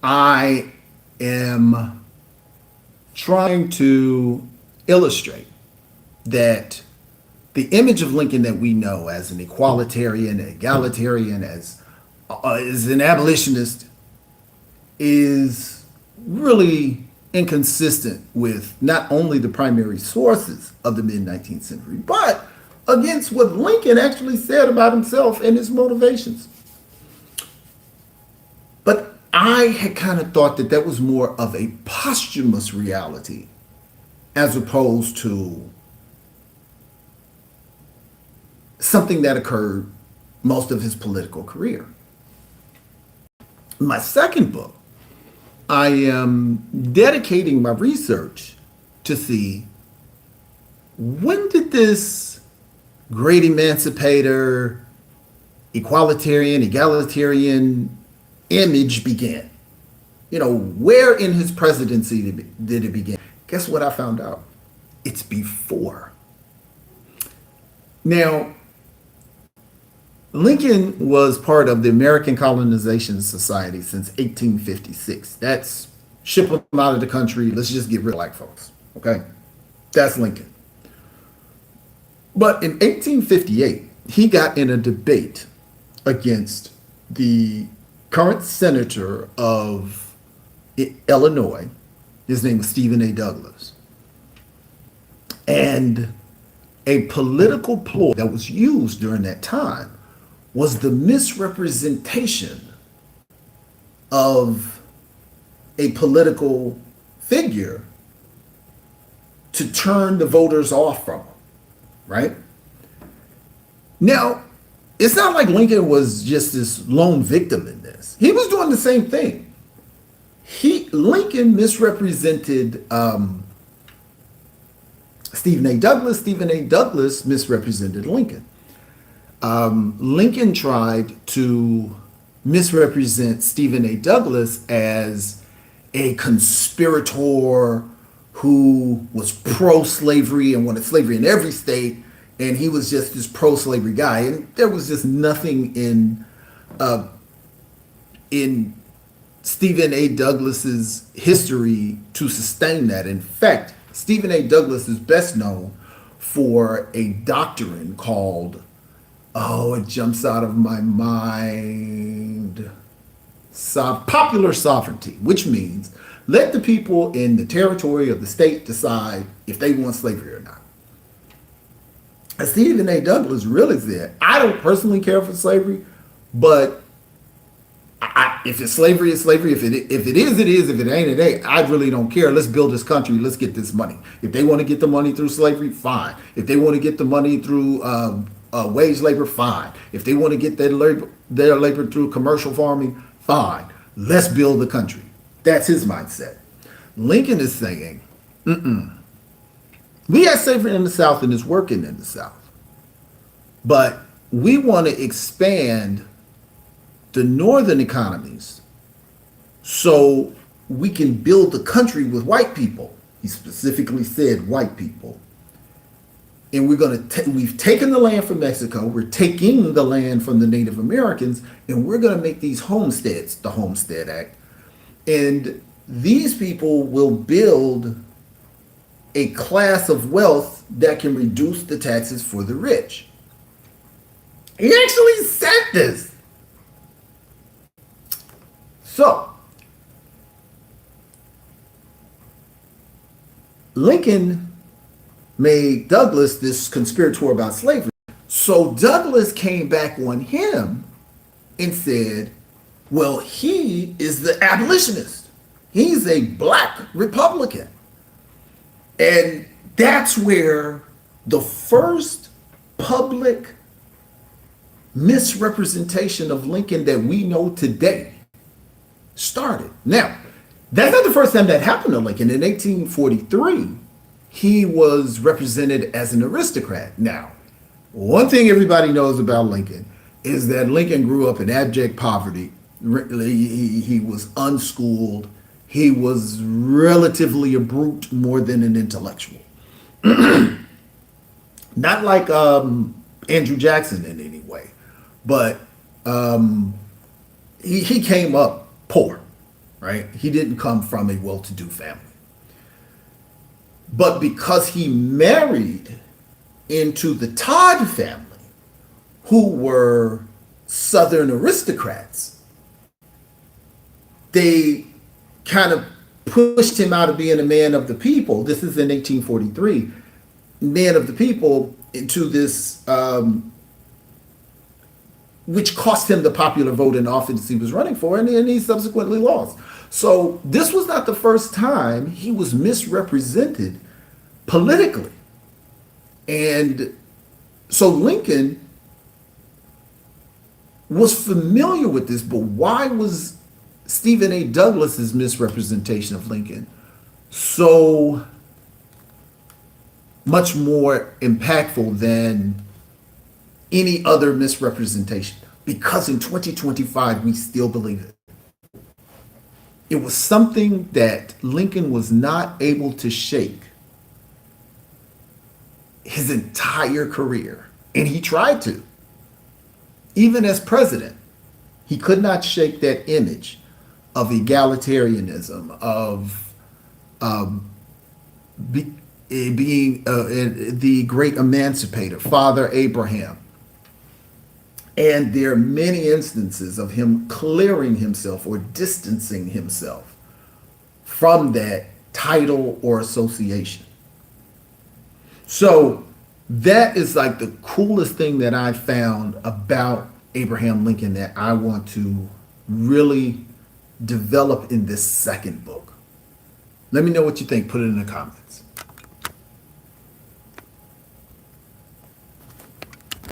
I am trying to illustrate that the image of Lincoln that we know as an equalitarian, egalitarian, as an abolitionist is really inconsistent with not only the primary sources of the mid 19th century, but against what Lincoln actually said about himself and his motivations. But I had kind of thought that that was more of a posthumous reality as opposed to something that occurred most of his political career. My second book, I am dedicating my research to see when did this great emancipator, equalitarian, egalitarian image begin? You know, where in his presidency did it begin? Guess what I found out? It's before. Now, Lincoln was part of the American Colonization Society since 1856. That's ship them out of the country. Let's just get rid of black folks. Okay? That's Lincoln. But in 1858, he got in a debate against the current senator of Illinois. His name was Stephen A. Douglas. And a political ploy that was used during that time was the misrepresentation of a political figure to turn the voters off from him, right? Now, it's not like Lincoln was just this lone victim in this. He was doing the same thing. Lincoln misrepresented Stephen A. Douglas. Stephen A. Douglas misrepresented Lincoln. Lincoln tried to misrepresent Stephen A. Douglas as a conspirator who was pro-slavery and wanted slavery in every state, and he was just this pro-slavery guy. And there was just nothing in Stephen A. Douglas's history to sustain that. In fact, Stephen A. Douglas is best known for a doctrine called, oh, it jumps out of my mind, popular sovereignty, which means let the people in the territory of the state decide if they want slavery or not. And Stephen A. Douglas really said, I don't personally care for slavery, but if it's slavery, it's slavery. If it is, it is. If it ain't, it ain't. I really don't care. Let's build this country. Let's get this money. If they want to get the money through slavery, fine. If they want to get the money through wage labor, fine. If they want to get their labor through commercial farming, fine. Let's build the country. That's his mindset. Lincoln is saying, we have slavery in the South and it's working in the South. But we want to expand the northern economies so we can build the country with white people. He specifically said white people. And we've taken the land from Mexico, we're taking the land from the Native Americans, and we're going to make these homesteads, the Homestead Act. And these people will build a class of wealth that can reduce the taxes for the rich. He actually said this. So, Lincoln made Douglas this conspirator about slavery. So Douglas came back on him and said, well, he is the abolitionist. He's a black Republican. And that's where the first public misrepresentation of Lincoln that we know today started. Now, that's not the first time that happened to Lincoln. In 1843, he was represented as an aristocrat. Now, one thing everybody knows about Lincoln is that Lincoln grew up in abject poverty. He was unschooled. He was relatively a brute more than an intellectual. Not like Andrew Jackson in any way, but he came up poor. right? He didn't come from a well-to-do family. But because he married into the Todd family, who were Southern aristocrats, they kind of pushed him out of being a man of the people. This is in 1843, man of the people, into this, which cost him the popular vote in office he was running for, and he subsequently lost. So this was not the first time he was misrepresented politically. And so Lincoln was familiar with this, but why was Stephen A. Douglas's misrepresentation of Lincoln so much more impactful than any other misrepresentation? Because in 2025, we still believe it. It was something that Lincoln was not able to shake his entire career. And he tried to. Even as president, he could not shake that image of egalitarianism, of being the great emancipator, Father Abraham. And there are many instances of him clearing himself or distancing himself from that title or association. So that is like the coolest thing that I found about Abraham Lincoln that I want to really develop in this second book. Let me know what you think. Put it in the comments.